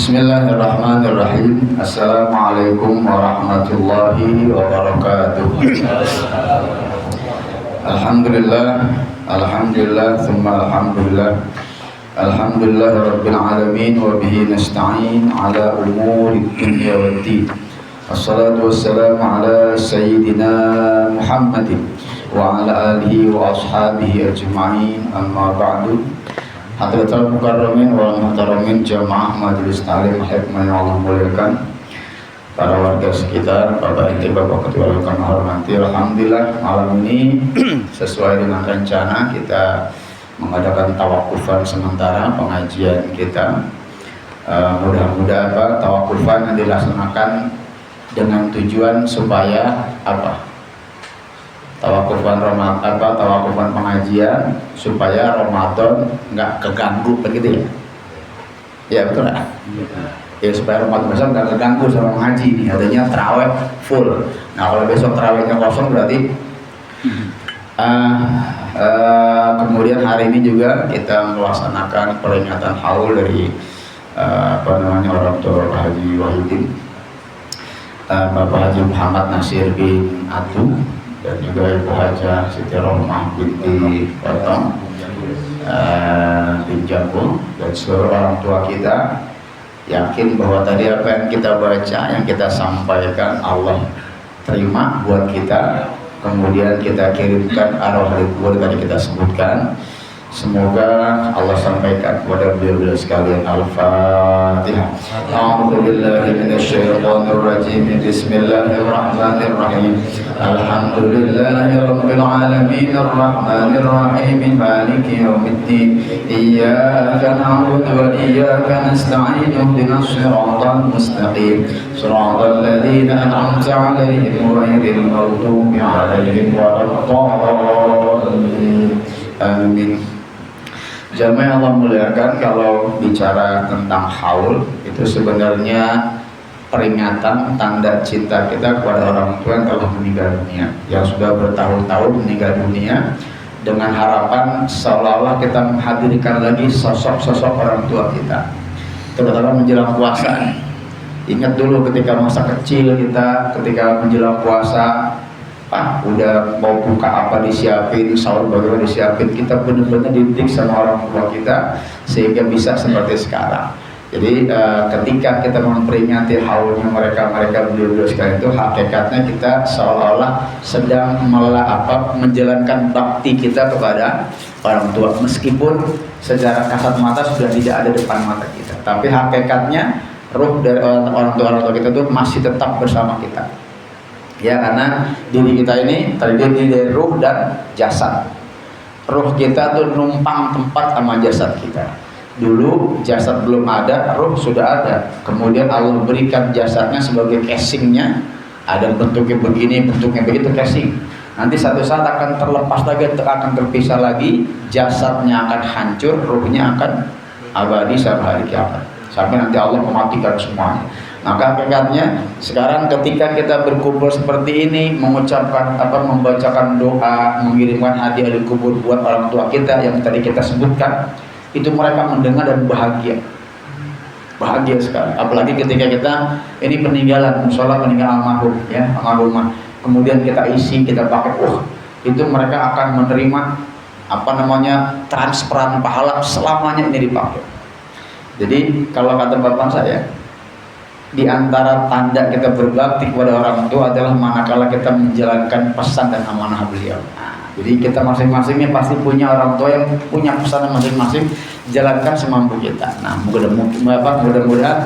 Bismillahirrahmanirrahim. Assalamualaikum warahmatullahi wabarakatuh. Alhamdulillah, alhamdulillah, thumma alhamdulillah. Alhamdulillah rabbil alamin wa bihi nasta'in ala umuri dunya waddin. Wassalatu wassalamu ala sayyidina Muhammadin wa ala alihi wa ashabihi ajma'in, amma ba'du. Hadratul mukarramin wal muhtaramin jamaah majelis ta'lim hikmah yang Allah muliakan, para warga sekitar, Bapak Inti, Bapak Ketua yang kami hormati. Alhamdulillah malam ini sesuai dengan rencana kita mengadakan tawakufan sementara pengajian kita. Mudah-mudahan tawakufan yang dilaksanakan dengan tujuan supaya tawakufan pengajian supaya Ramadan nggak keganggu, begitu ya? Ya betul ya. Ya supaya Ramadan besok nggak keganggu sama ngaji nih, adanya terawih full. Nah kalau besok terawihnya kosong berarti kemudian hari ini juga kita melaksanakan peringatan haul dari orang tua Bapak Haji Wahidin, Bapak Haji Muhammad Nasir bin Atu, dan juga Ibu Hajah Siti Rohmah binti Potong bin Jambul, dan seluruh orang tua kita. Yakin bahwa tadi apa yang kita baca, yang kita sampaikan, Allah terima buat kita, kemudian kita kirimkan arwah kubur tadi kita sebutkan. Semoga Allah sampaikan kepada beliau-beliau sekalian. Al-Fatihah. A'udzu billahi minasyaitonir rajim. Bismillahirrahmanirrahim. Alhamdulillahirabbil alamin arrahmanir rahim maliki yaumiddin. Iyyaka na'budu wa iyyaka nasta'in. Ihdinas siratal mustaqim. Shiratal ladzina an'amta 'alaihim ghairil maghdubi 'alaihim waladdallin. Amin. Jamaah Allah muliakan, kalau bicara tentang haul itu sebenarnya peringatan tanda cinta kita kepada orang tua yang telah meninggal dunia, yang sudah bertahun-tahun meninggal dunia, dengan harapan seolah-olah kita menghadirkan lagi sosok-sosok orang tua kita, terutama menjelang puasa. Ingat dulu ketika masa kecil kita, ketika menjelang puasa, udah mau buka apa disiapin, sahur bagaimana disiapin, kita benar-benar dididik sama orang tua kita sehingga bisa seperti sekarang. Jadi ketika kita memperingati haulnya mereka beliau-beliau sekalian, itu hakikatnya kita seolah-olah sedang menjalankan bakti kita kepada orang tua, meskipun secara kasat mata sudah tidak ada depan mata kita, tapi hakikatnya ruh dari orang tua kita itu masih tetap bersama kita. Ya, karena diri kita ini terdiri dari ruh dan jasad. Ruh kita tuh numpang tempat sama jasad kita. Dulu jasad belum ada, ruh sudah ada. Kemudian Allah berikan jasadnya sebagai casingnya. Ada bentuknya begini, bentuknya begitu, casing. Nanti satu saat akan terlepas lagi, akan terpisah lagi. Jasadnya akan hancur, ruhnya akan abadi sampai hari kiamat. Sampai nanti Allah mematikan semuanya. Maka hakikatnya sekarang ketika kita berkumpul seperti ini, mengucapkan membacakan doa, mengirimkan hadiah di kubur buat orang tua kita yang tadi kita sebutkan, itu mereka mendengar dan bahagia sekali. Apalagi ketika kita ini peninggalan musola, peninggalan almarhum, ya almarhumah, kemudian kita isi, kita pakai, itu mereka akan menerima transferan pahala selamanya ini dipakai. Jadi kalau kata bapak saya, di antara tanda kita berbakti kepada orang tua adalah manakala kita menjalankan pesan dan amanah beliau. Jadi kita masing-masing ini pasti punya orang tua yang punya pesan masing-masing, jalankan semampu kita. Nah, mudah-mudahan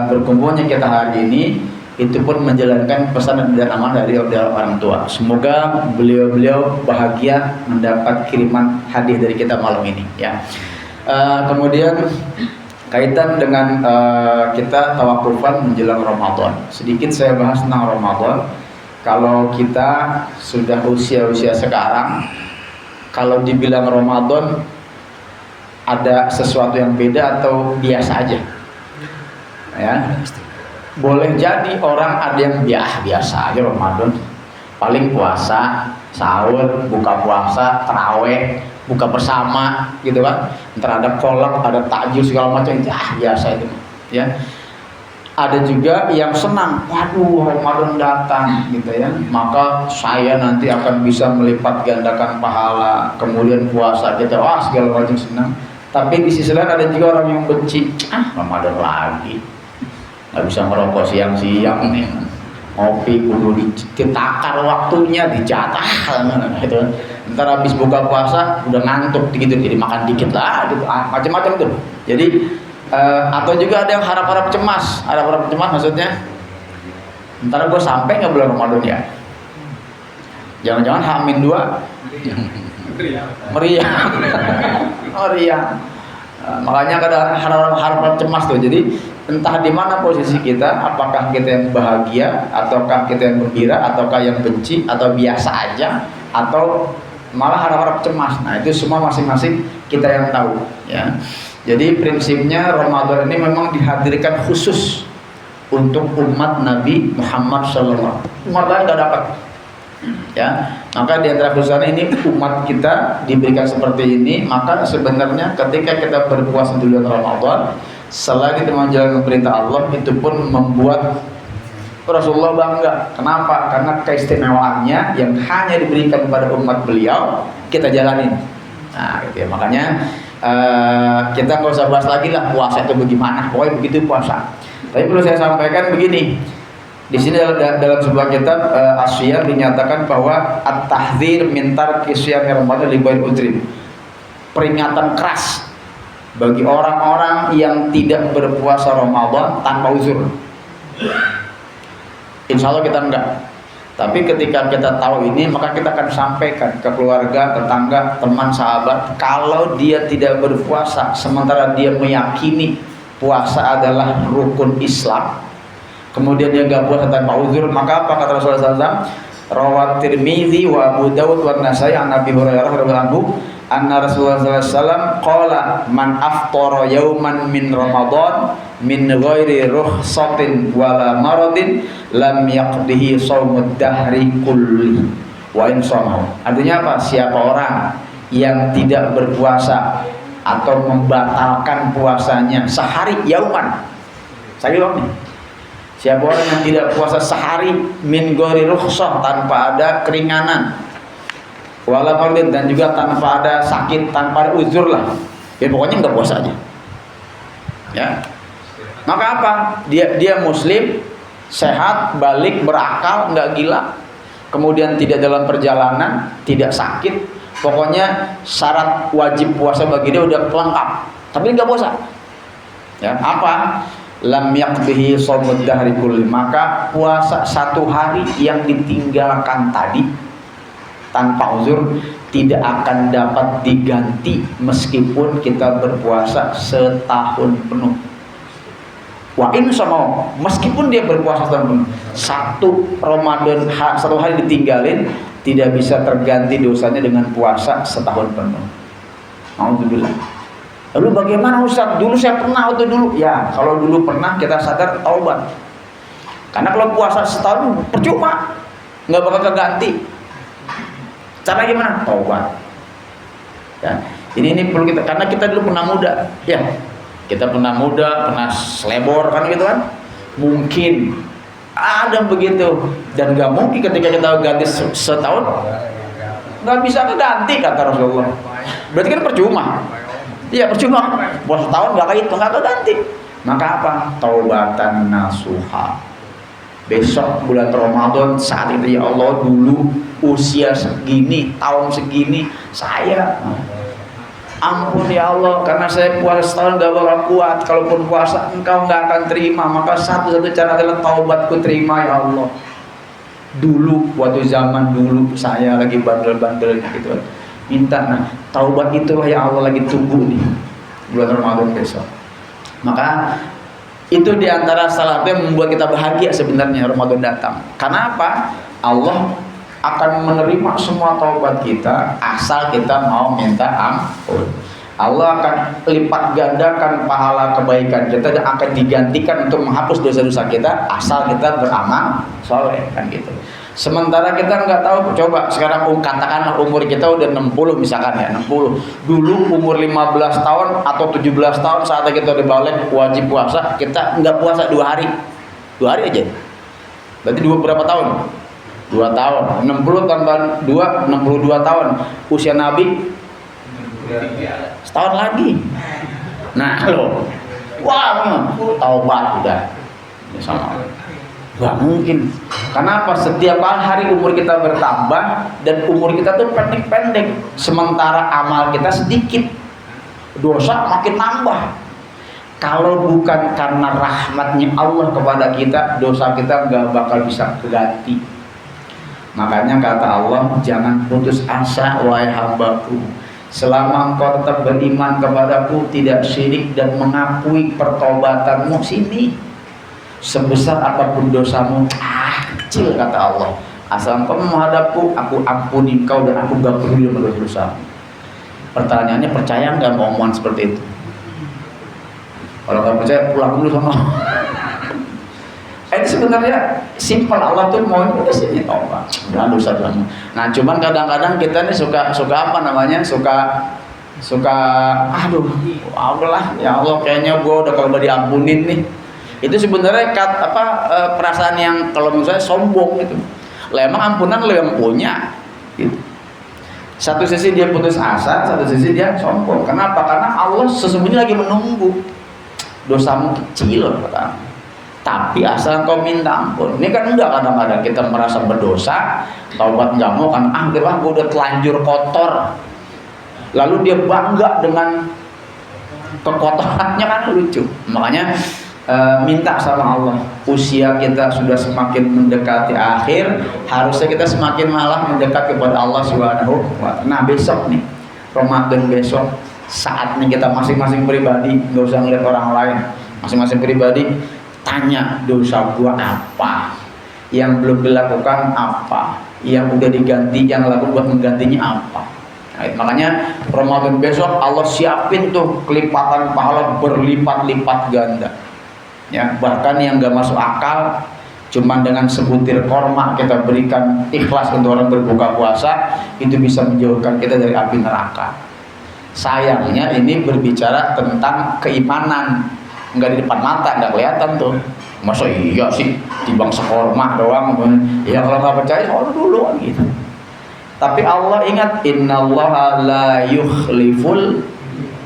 berkumpulnya kita hari ini itu pun menjalankan pesan dan amanah dari orang tua. Semoga beliau-beliau bahagia mendapat kiriman hadiah dari kita malam ini, ya. Kemudian kaitan dengan kita tawakufan menjelang Ramadan. Sedikit saya bahas tentang Ramadan. Kalau kita sudah usia-usia sekarang, kalau dibilang Ramadan ada sesuatu yang beda atau biasa aja, ya. Boleh jadi orang ada yang biasa aja Ramadan, paling puasa, sahur, buka puasa, taraweh, buka bersama gitu kan, ntar ada kolak, ada takjil segala macam, biasa itu. ya. Ada juga yang senang, waduh Ramadan datang gitu ya, maka saya nanti akan bisa melipat gandakan pahala, kemudian puasa kita, wah segala macam senang. Tapi di sisi lain ada juga orang yang benci, Ramadan lagi, nggak bisa ngerokok siang-siang nih, ngopi kudu ditakar waktunya, dicatat gitu. Ntar habis buka puasa udah ngantuk gitu, jadi makan dikit lah gitu, macam-macam tuh. Jadi atau juga ada yang harap-harap cemas maksudnya, ntar gue sampai nggak bulan Ramadan ya, jangan-jangan H-2 meriah. Makanya ada harapan cemas tuh. Jadi entah di mana posisi kita, apakah kita yang bahagia ataukah kita yang gembira, ataukah yang benci atau biasa aja, atau malah harap-harap cemas. Nah itu semua masing-masing kita yang tahu ya. Jadi prinsipnya Ramadan ini memang dihadirkan khusus untuk umat Nabi Muhammad SAW. Umat lain nggak dapat. Ya, maka di antara khususnya ini umat kita diberikan seperti ini. Maka sebenarnya ketika kita berpuasa di bulan Ramadan, selain kita menjalankan perintah Allah, itu pun membuat Rasulullah bangga. Kenapa? Karena keistimewaannya yang hanya diberikan kepada umat beliau kita jalanin. Nah, gitu ya. Makanya kita nggak usah bahas lagi lah puasa itu bagaimana, pokoknya begitu puasa. Tapi perlu saya sampaikan begini, di sini dalam sebuah kitab Asyiyah dinyatakan bahwa at-tahdzir min tarki syiyam Ramadan li ghairi udhrin, peringatan keras bagi orang-orang yang tidak berpuasa Ramadan tanpa uzur. Insya Allah kita enggak. Tapi ketika kita tahu ini, maka kita akan sampaikan ke keluarga, tetangga, teman, sahabat, kalau dia tidak berpuasa sementara dia meyakini puasa adalah rukun Islam, kemudian dia nggak puasa tanpa uzur, maka apa kata Rasulullah SAW? Rawat Tirmidzi wa Abu Dawud wa Nasai an Abi Hurairah radhiyallahu anhu anna Rasulullah SAW qala man aftara yauman min Ramadan min ghairi rukhsatin wala maradin lam yaqdihi shaumud dahri kulli wa in shamahu. Artinya apa? Siapa orang yang tidak berpuasa atau membatalkan puasanya sehari yauman, saya bilang nih, siapa orang yang tidak puasa sehari min ghairi rukhsah, tanpa ada keringanan, wala maradin, dan juga tanpa ada sakit, tanpa ada uzur lah, ya pokoknya nggak puasa aja ya. Maka apa? Dia muslim, sehat, balik, berakal, nggak gila, kemudian tidak dalam perjalanan, tidak sakit, pokoknya syarat wajib puasa bagi dia udah lengkap, tapi nggak puasa ya. Apa? Lam yaqdihi shaumud dahri kulli, maka puasa satu hari yang ditinggalkan tadi tanpa uzur tidak akan dapat diganti meskipun kita berpuasa setahun penuh. Wa in sama, meskipun dia berpuasa setahun penuh, satu Ramadan satu hari ditinggalin tidak bisa terganti dosanya dengan puasa setahun penuh. Alhamdulillah. Lalu bagaimana Ustaz? Dulu saya pernah waktu dulu. Ya, kalau dulu pernah kita sadar taubat. Karena kalau puasa setahun percuma, nggak bakal keganti. Cara gimana? Taubat. Ya, ini perlu kita, karena kita dulu pernah muda. Ya, kita pernah muda, pernah selebor kan gitu kan? Mungkin ada begitu, dan nggak mungkin ketika kita ganti setahun nggak bisa keganti kata Rasulullah. Berarti kan percuma. Iya percuma, puasa setahun nggak keganti. Maka apa? Taubatan nasuha. Besok bulan Ramadan saat itu, ya Allah, dulu usia segini, tahun segini saya, ampun ya Allah, karena saya puasa setahun gak bakal kuat. Kalaupun puasa engkau gak akan terima, maka satu-satu cara adalah taubatku terima ya Allah. Dulu waktu zaman dulu saya lagi bandel-bandelnya gitu, minta, nah taubat itulah yang Allah lagi tunggu nih bulan Ramadan besok. Maka itu diantara salah satu yang membuat kita bahagia sebenarnya Ramadan datang. Karena apa? Allah akan menerima semua taubat kita asal kita mau minta ampun. Allah akan lipat gandakan pahala kebaikan kita dan akan digantikan untuk menghapus dosa-dosa kita asal kita beramal soleh, kan gitu. Sementara kita nggak tahu, coba sekarang katakanlah umur kita udah 60 misalkan ya, 60. Dulu umur 15 tahun atau 17 tahun saatnya kita udah balik wajib puasa, kita nggak puasa 2 hari. 2 hari aja. Berarti berapa tahun? 2 tahun. 60 tambah 2, 62 tahun. Usia Nabi setahun lagi. Nah, loh. Wah, taubat udah. Ya sama. Gak mungkin. Kenapa? Setiap hari umur kita bertambah dan umur kita tuh pendek-pendek, sementara amal kita sedikit, dosa makin nambah. Kalau bukan karena rahmatnya Allah kepada kita, dosa kita gak bakal bisa ganti. Makanya kata Allah, jangan putus asa wahai hambaku, selama engkau tetap beriman kepadaku, tidak syirik dan mengakui pertobatanmu, sini sebesar apapun dosamu, kecil kata Allah, asal engkau menghadapku, aku ampuni engkau dan aku gak peduli sama dosamu. Pertanyaannya, percaya nggak mau omongan seperti itu? Kalau nggak percaya pulang dulu sama. Itu sebenarnya simpel, Allah tuh mau udah sini tobat, udah dosa kamu. Nah cuman kadang-kadang kita nih suka apa namanya, suka aduh, Allah ya Allah kayaknya gue udah kalau diampunin nih. Itu sebenarnya perasaan yang kalau menurut saya sombong gitu. Lah emang ampunan lo yang punya gitu. Satu sisi dia putus asa, satu sisi dia sombong. Kenapa? Karena Allah sesungguhnya lagi menunggu. Dosamu kecil kata. Tapi asal kau minta ampun. Ini kan enggak, kadang-kadang kita merasa berdosa, taubat nggak mau kan, gue udah telanjur kotor. Lalu dia bangga dengan kekotorannya, kan lucu. Makanya minta sama Allah, usia kita sudah semakin mendekati akhir, harusnya kita semakin malah mendekat kepada Allah Subhanahu wa ta'ala. Nah besok nih, Ramadan besok, saatnya kita masing-masing pribadi, nggak usah ngeliat orang lain, masing-masing pribadi tanya, dosa gua apa, yang belum dilakukan apa, yang udah diganti, yang laku buat menggantinya apa. Nah, makanya Ramadan besok Allah siapin tuh kelipatan pahala berlipat-lipat ganda. Ya, bahkan yang gak masuk akal, cuman dengan sebutir korma kita berikan ikhlas untuk orang berbuka puasa, itu bisa menjauhkan kita dari api neraka. Sayangnya ini berbicara tentang keimanan, nggak di depan mata, nggak kelihatan tuh. Masa iya sih timbang sekorma doang? Ya kalau nggak percaya soal dulu gitu. Tapi Allah ingat, innallaha la yukhliful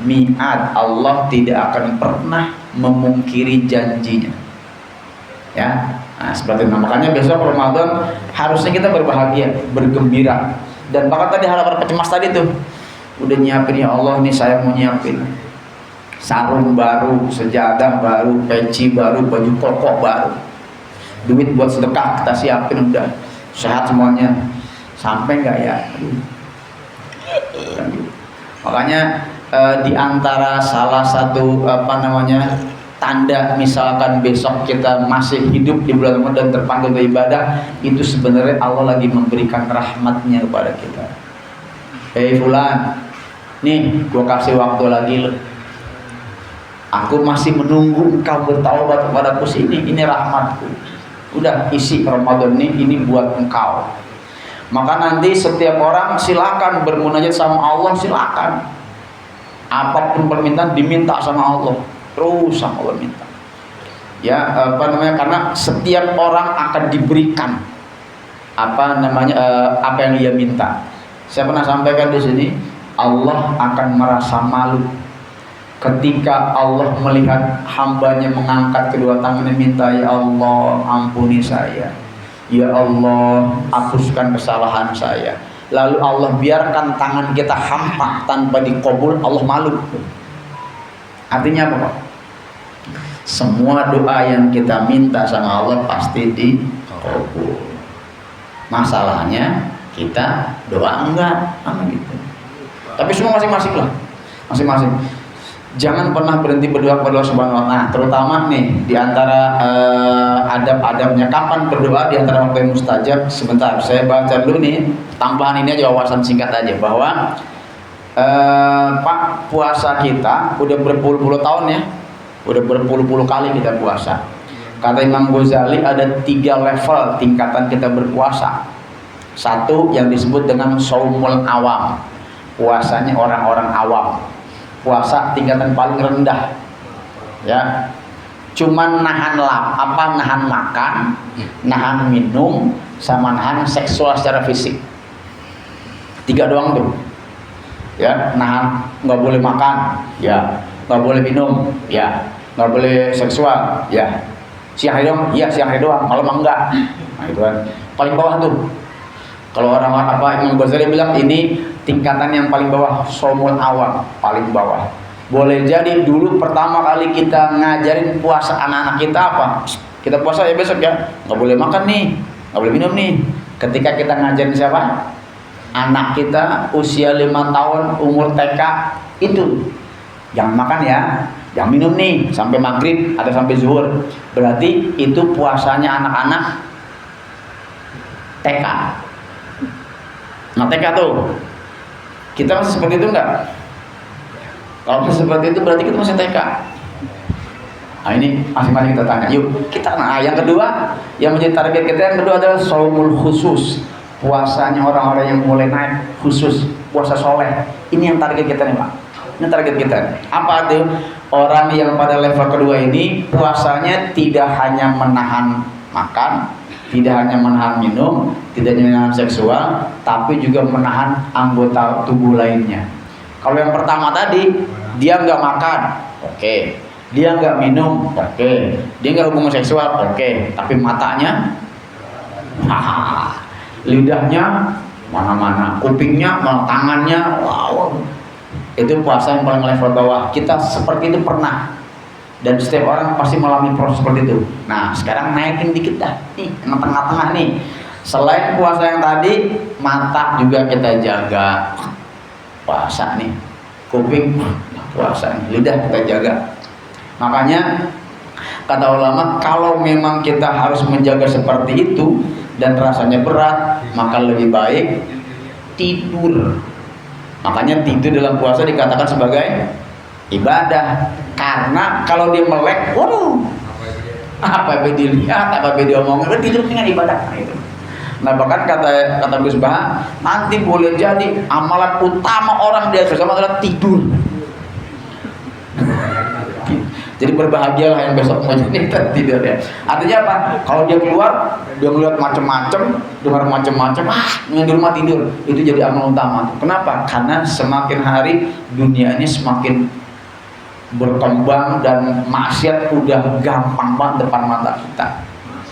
mi'ad, Allah tidak akan pernah memungkiri janjinya. Ya, nah, seperti itu. Makanya besok Ramadan harusnya kita berbahagia, bergembira. Dan bahkan tadi hal-hal cemas tadi tuh, udah nyiapin, ya Allah nih saya mau nyiapin sarung baru, sejadah baru, peci baru, baju koko baru, duit buat sedekah kita siapin, udah sehat semuanya. Sampai nggak ya? Makanya di antara salah satu tanda misalkan besok kita masih hidup di bulan Ramadan terpanggil beribadah, itu sebenarnya Allah lagi memberikan rahmatnya kepada kita. Hei fulan, nih gua kasih waktu lagi lo, aku masih menunggu engkau bertaubat kepadaku, ini rahmatku, udah isi Ramadan ini buat engkau. Maka nanti setiap orang silakan bermunajat sama Allah, silakan. Apapun permintaan diminta sama Allah, terus sama Allah minta. Ya, karena setiap orang akan diberikan apa yang dia minta. Saya pernah sampaikan di sini, Allah akan merasa malu ketika Allah melihat hambanya mengangkat kedua tangannya minta, ya Allah ampuni saya, ya Allah hapuskan kesalahan saya. Lalu Allah biarkan tangan kita hampa tanpa dikabul, Allah malu. Artinya apa Pak? Semua doa yang kita minta sama Allah pasti dikabul. Masalahnya kita doa enggak, gitu. Tapi semua masing-masing lah, masing-masing. Jangan pernah berhenti berdoa kepada Allah Subhanahu wa ta'ala. Nah, terutama nih di antara adab-adabnya kapan berdoa di antara waktu yang mustajab. Sebentar, saya baca dulu nih tambahan ini aja, wawasan singkat aja, bahwa Pak, puasa kita udah berpuluh-puluh tahun ya. Udah berpuluh-puluh kali kita puasa. Kata Imam Ghazali ada 3 level tingkatan kita berpuasa. Satu yang disebut dengan saumul awam, puasanya orang-orang awam, puasa tingkatan paling rendah, ya, cuman nahan nahan makan, nahan minum, sama nahan seksual secara fisik. 3 doang tuh, ya, nahan, nggak boleh makan, ya, nggak boleh minum, ya, nggak boleh seksual, ya, siang hari doang, iya siang hari doang, malam enggak. Nah itu kan paling bawah tuh. Kalau orang apa Imam Ghazali bilang ini tingkatan yang paling bawah, saumul awam, paling bawah. Boleh jadi dulu pertama kali kita ngajarin puasa anak-anak kita apa? Kita puasa ya besok ya, nggak boleh makan nih, nggak boleh minum nih. Ketika kita ngajarin siapa? Anak kita usia 5 tahun, umur TK, itu jangan makan ya, jangan minum nih sampai maghrib atau sampai zuhur. Berarti itu puasanya anak-anak TK. Nah TK tuh, kita masih seperti itu enggak? Kalau masih seperti itu berarti kita masih TK. Nah ini masing-masing kita tanya. Yuk kita. Nah yang kedua, yang menjadi target kita yang kedua adalah saumul khusus, puasanya orang-orang yang mulai naik khusus, puasa soleh. Ini yang target kita nih Pak. Ini target kita. Apa itu? Orang yang pada level kedua ini puasanya tidak hanya menahan makan, tidak hanya menahan minum, tidak hanya menahan seksual, tapi juga menahan anggota tubuh lainnya. Kalau yang pertama tadi, dia nggak makan, oke. Dia nggak minum, oke. Dia nggak hubungan seksual, oke. Tapi matanya, lidahnya mana-mana, kupingnya, tangannya, wow. Itu puasa yang paling level bawah. Kita seperti itu pernah. Dan setiap orang pasti mengalami proses seperti itu. Nah sekarang naikin dikit dah, nih yang tengah-tengah nih. Selain puasa yang tadi, mata juga kita jaga, puasa nih. Kuping puasa nih, lidah kita jaga. Makanya kata ulama, kalau memang kita harus menjaga seperti itu dan rasanya berat, maka lebih baik tidur. Makanya tidur dalam puasa dikatakan sebagai ibadah. Karena kalau dia melek, waduh, apa yang dilihat, apa yang diomongin, tidur dengan ibadah. Nah, itu. Nah bahkan kata Gus Bah, nanti boleh jadi amalan utama orang di akhir zaman adalah tidur. Jadi berbahagialah yang besok mau jadi tidur ya. Artinya apa? Kalau dia keluar, dia melihat macam-macam, dengar macam-macam, yang di rumah tidur, itu jadi amal utama. Kenapa? Karena semakin hari dunia ini semakin berkembang dan maksiat udah gampang banget depan mata kita.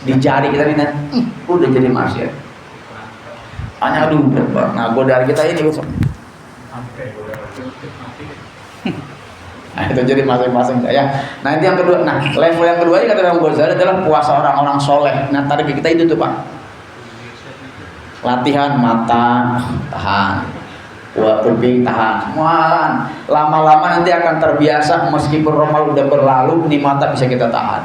Di jari kita ini udah jadi maksiat. Hanya aduh berat. Nah godaan kita ini besok. Nah itu jadi masing-masing ya. Nah itu yang kedua. Nah level yang kedua ini kata Imam Ghazali adalah puasa orang-orang soleh. Nah target kita itu tuh Pak. Latihan mata tahan, kuping tahan, semuaan. Lama-lama nanti akan terbiasa meskipun Ramadan udah berlalu, nih mata bisa kita tahan.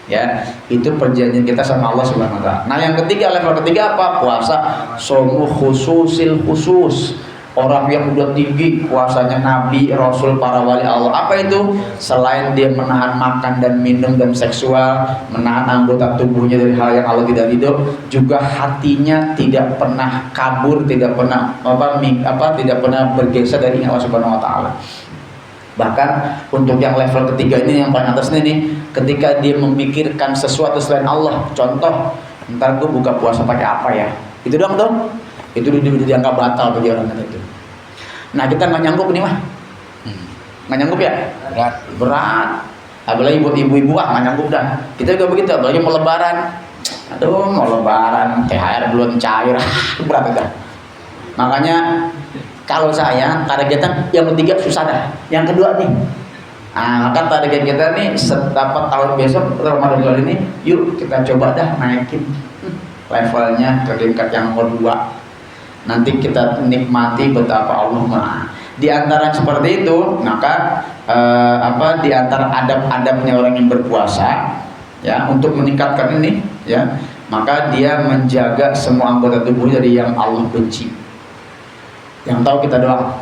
Ya, itu perjanjian kita sama Allah Subhanahu wa taala. Nah, yang ketiga, level ketiga apa? Puasa somu khususil khusus. Orang yang udah tinggi puasanya Nabi, Rasul, para wali Allah. Apa itu? Selain dia menahan makan dan minum dan seksual, menahan anggota tubuhnya dari hal yang Allah tidak ridho, juga hatinya tidak pernah kabur, tidak pernah tidak pernah bergeser dari Allah Subhanahu wa taala. Bahkan untuk yang level ketiga ini yang paling atas ini, ketika dia memikirkan sesuatu selain Allah, contoh, ntar gue buka puasa pakai apa ya? Itu doang dong. Itu dianggap batal bagi orang itu. Nah kita nggak nyanggup nih mah, nggak nyanggup ya? Berat. Apalagi buat ibu-ibu nggak nyanggup dah. Kita juga begitu. Apalagi mau lebaran, aduh mau lebaran, THR belum cair, berat dah. Makanya kalau saya targetnya yang ketiga susah dah. Yang kedua nih. Nah maka target kita nih setiap tahun besok Ramadan kali ini, yuk kita coba dah naikin levelnya ke tingkat yang kedua. Nanti kita nikmati betapa Allah di antara seperti itu. Maka di antara adab-adabnya orang yang berpuasa ya, untuk meningkatkan ini ya, maka dia menjaga semua anggota tubuh dari yang Allah benci. Yang tahu kita doang.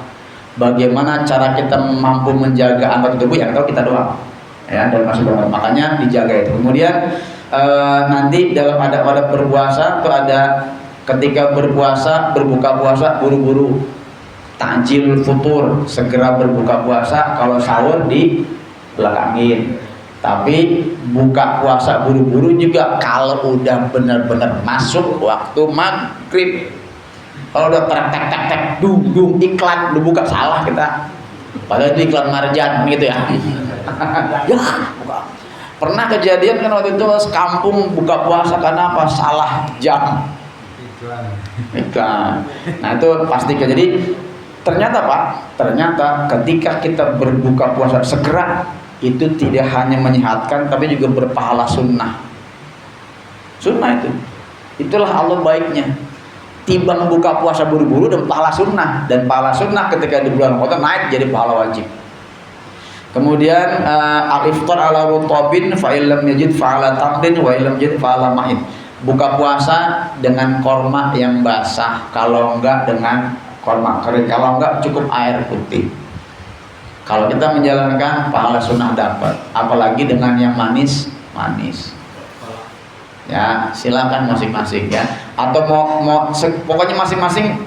Bagaimana cara kita mampu menjaga anggota tubuh, yang tahu kita doang. ya, dan masuk banget. Makanya dijaga itu. Kemudian nanti dalam ada berpuasa tuh ada ketika berbuka puasa buru-buru takjil futur, segera berbuka puasa. Kalau sahur dibelakangin. Tapi buka puasa buru-buru juga kalau udah benar-benar masuk waktu maghrib. Kalau udah tek dung iklan udah buka, salah kita. Padahal itu iklan marjan gitu ya. Ya, buka. Pernah kejadian kan waktu itu sekampung buka puasa karena apa? Salah jam. Iklan. Nah itu pasti. Jadi ternyata Pak, ternyata ketika kita berbuka puasa segera, itu tidak hanya menyehatkan tapi juga berpahala sunnah. Sunnah itulah Allah baiknya. Timbang buka puasa buru-buru dan pahala sunnah, dan pahala sunnah ketika di bulan Ramadan naik jadi pahala wajib. Kemudian al-iftar ala rutabin fa illam yajid fa ala tamrin wa illam yajid fa ala ma'in. Buka puasa dengan korma yang basah, kalau enggak dengan korma kering, kalau enggak cukup air putih. Kalau kita menjalankan pahala sunnah dapat, apalagi dengan yang manis. Ya, silakan masing-masing ya. Atau mau pokoknya masing-masing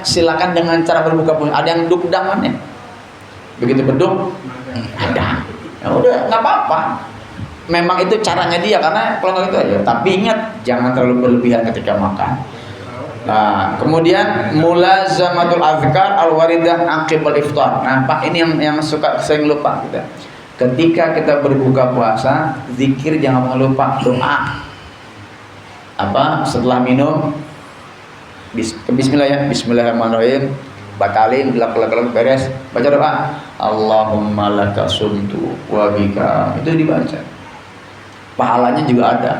silakan dengan cara berbuka puasa. Ada yang dukdangan ya. Begitu beduk ada. Ya udah, nggak apa-apa. Memang itu caranya dia, karena kalau nggak gitu aja. Tapi ingat, jangan terlalu berlebihan ketika makan. Nah, kemudian mulazamatul azkar al-waridah aqibal iftar. Nah, Pak, ini yang suka saya lupa kita. Ketika kita berbuka puasa, zikir jangan lupa doa. Apa? Setelah minum bismillah ya, bismillahirrahmanirrahim. Batalin, gelap beres, baca doa. Allahumma laka sumtu wa bika. Itu dibaca. Pahalanya juga ada.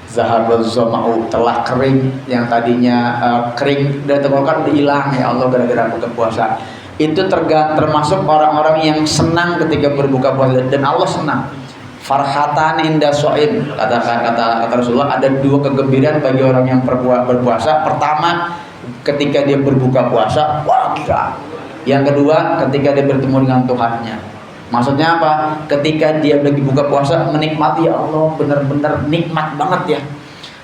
Zahabaz zama'u, telah kering yang tadinya kering dari tenggorokan udah hilang ya Allah gara-gara buka puasa. Itu termasuk orang-orang yang senang ketika berbuka puasa, dan Allah senang. Farhatan inda shaim, kata Rasulullah, ada dua kegembiraan bagi orang yang berpuasa. Pertama, ketika dia berbuka puasa, wah gila. Yang kedua, ketika dia bertemu dengan Tuhannya. Maksudnya apa? Ketika dia lagi buka puasa, menikmati, ya Allah benar-benar nikmat banget ya.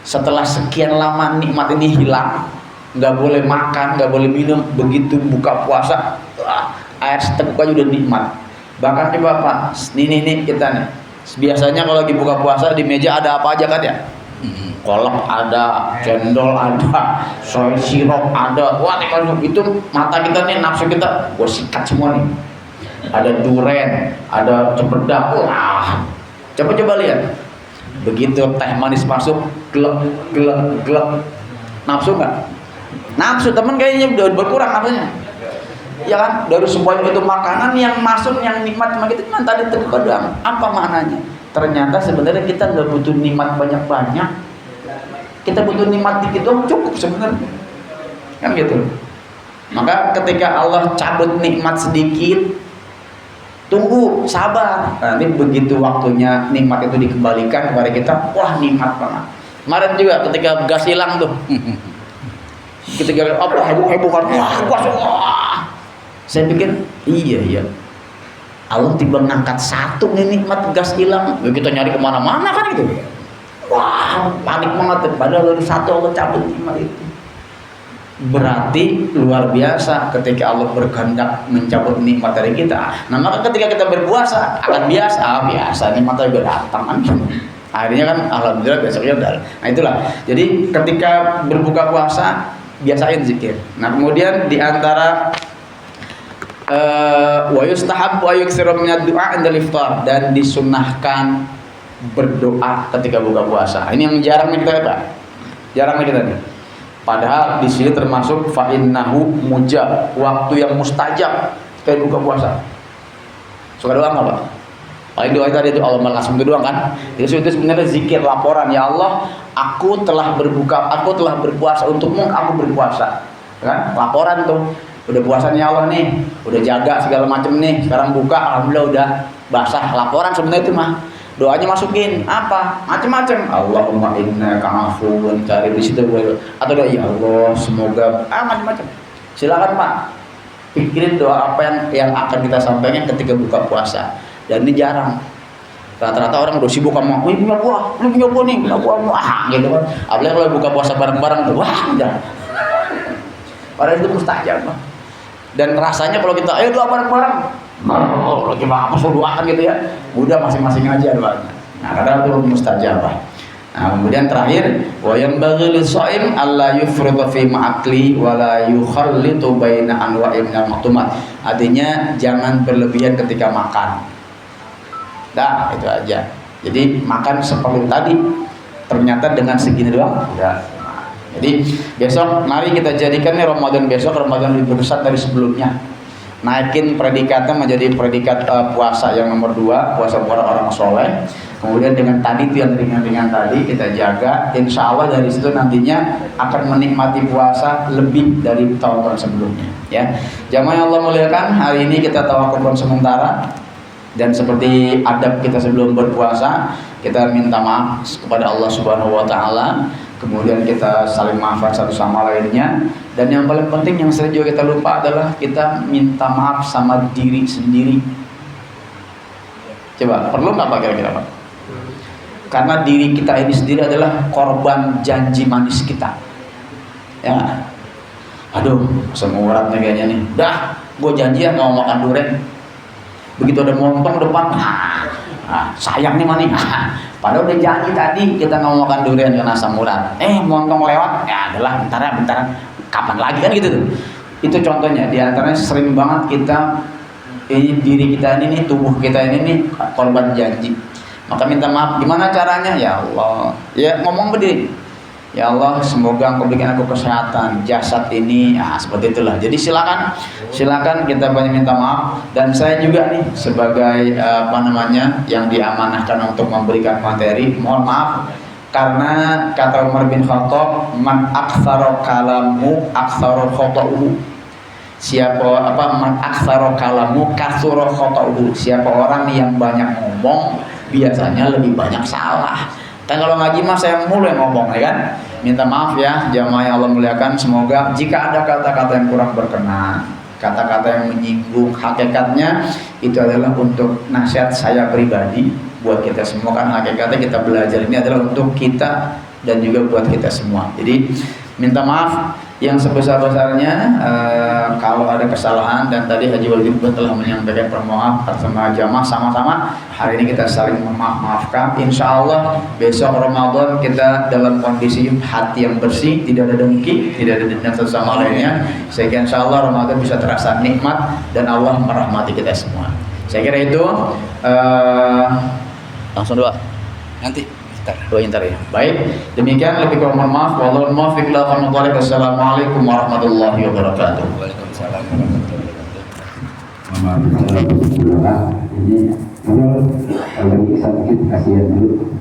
Setelah sekian lama nikmat ini hilang, nggak boleh makan, nggak boleh minum. Begitu buka puasa, air seteguk aja udah nikmat. Bahkan coba Pak, nih kita nih. Biasanya kalau lagi buka puasa di meja ada apa aja kan ya? Kolak ada, cendol ada, soy sirup ada. Wah, itu mata kita nih, nafsu kita, gua sikat semua nih. Ada duren, ada cempedak. Wah, coba lihat. Begitu teh manis masuk, gelap. Nafsu nggak? Nafsu teman kayaknya udah berkurang nafsunya. Ya kan? Dari semua itu makanan yang masuk, yang nikmat cuma kita cuma tadi teguk doang. Apa maknanya? Ternyata sebenarnya kita nggak butuh nikmat banyak-banyak. Kita butuh nikmat dikit doang cukup sebenarnya. Kan gitu. Maka ketika Allah cabut nikmat sedikit, tunggu, sabar. Nanti begitu waktunya nikmat itu dikembalikan kepada kita, wah nikmat banget. Kemarin juga ketika gas hilang tuh, ketika apa heboh kan, wah. Saya pikir iya. Allah tiba ngangkat satu nih nikmat gas hilang, kita nyari kemana-mana kan gitu. Wah, panik banget. Padahal dari satu Allah cabut nikmat itu. Berarti luar biasa ketika Allah berkehendak mencabut nikmat dari kita. Nah, maka ketika kita berpuasa akan biasa nikmat juga datang kan. Akhirnya kan alhamdulillah besoknya udah. Nah, itulah. Jadi ketika berbuka puasa biasain zikir. Nah, kemudian di antara wa yustahabbu ayuksiru minad du'a inda iftar, dan disunnahkan berdoa ketika buka puasa. Ini yang jarang kita Pak. Jarang kita nih. Padahal di sini termasuk fa innahu mujab, waktu yang mustajab ketika buka puasa. Suka doa enggak, Pak? Paling doa tadi itu Allah langsung itu doang kan. Itu sebenarnya zikir, laporan, ya Allah, aku telah berpuasa untukmu, aku berpuasa. Kan? Laporan tuh. Udah puasanya Allah nih, udah jaga segala macam nih. Sekarang buka, alhamdulillah udah basah. Laporan sebenarnya itu mah. Doanya masukin apa? Macam-macam. Allahumma innaka afuwun karim, di situ boleh. Atau doa ya Allah, semoga macam-macam. Silakan Pak. Pikirin doa apa yang akan kita sampaikan ketika buka puasa. Dan ini jarang. Rata-rata orang udah sibuk sama, wih punya buah nih, punya buah gitu kan. Apalagi kalau buka puasa bareng-bareng tuh, wah udah. Padahal itu mustajab. Dan rasanya kalau kita, ayo doa bareng-bareng, lagi apa so doakan gitu ya, udah masing-masing aja doanya. Nah, kadang itu mustajab. Nah, kemudian terakhir, wa yanbaghi lis-shaim alla yufritu fi ma'akli wa la yukhallitu baina anwa'i minal maqtumat. Artinya jangan berlebihan ketika makan. Dah, itu aja. Jadi makan seperti tadi, ternyata dengan segini doang udah. Jadi besok mari kita jadikan nih Ramadan besok Ramadan lebih besar dari sebelumnya. Naikin predikatnya menjadi predikat puasa yang nomor 2, puasa para orang soleh. Kemudian dengan tadi itu yang ringan-ringan tadi kita jaga, insya Allah dari situ nantinya akan menikmati puasa lebih dari tahun-tahun sebelumnya. Ya, jamaah yang Allah muliakan, hari ini kita tawakufan sementara dan seperti adab kita sebelum berpuasa, kita minta maaf kepada Allah Subhanahu Wa Taala. Kemudian kita saling maafkan satu sama lainnya. Dan yang paling penting yang sering juga kita lupa adalah kita minta maaf sama diri sendiri. Coba perlu nggak Pak kira-kira Pak? Karena diri kita ini sendiri adalah korban janji manis kita. Ya, aduh, semua uratnya kayaknya nih. Dah, gue janji ya nggak mau makan durian. Begitu ada montong depan, sayang nih mani. Padahal udah janji tadi kita nggak mau makan durian karena asam urat. Montong lewat, ya adalah bentaran, kapan lagi kan gitu tuh. Itu contohnya. Di antaranya sering banget kita diri kita ini nih, tubuh kita ini nih korban janji. Maka minta maaf. Gimana caranya? Ya Allah, ya ngomong berdiri. Ya Allah, semoga Engkau berikan aku kesehatan jasad ini. Seperti itulah. Jadi silakan kita banyak minta maaf. Dan saya juga nih sebagai yang diamanahkan untuk memberikan materi, mohon maaf karena kata Umar bin Khattab, man aktsara kalamu aktsara khata'uhu. Man aktsara kalamu katsura khata'uhu. Siapa orang yang banyak ngomong biasanya lebih banyak salah. Kan kalau ngaji mah saya mulu yang ngomong, ya kan? Minta maaf ya jamaah yang Allah muliakan. Semoga jika ada kata-kata yang kurang berkenan, kata-kata yang menyinggung, hakikatnya itu adalah untuk nasihat saya pribadi buat kita semua. Kan hakikatnya kita belajar ini adalah untuk kita dan juga buat kita semua. Jadi minta maaf yang sebesar-besarnya kalau ada kesalahan. Dan tadi Haji Walid telah menyampaikan permohonan bersama jamaah, sama-sama hari ini kita saling memaafkan. Insya Allah besok Ramadan kita dalam kondisi hati yang bersih, tidak ada dengki, tidak ada dendam satu sama lainnya, sehingga Insya Allah Ramadan bisa terasa nikmat dan Allah merahmati kita semua. Saya kira itu. Langsung doa nanti. Doaintar ya. Baik, demikian lebih kurang mohon maaf. Wallahu muwaffiq ila aqwamit thoriq. Assalamualaikum warahmatullahi wabarakatuh. Waalaikumsalam warahmatullahi wabarakatuh. Ini kalau lagi sakit kasihan dulu.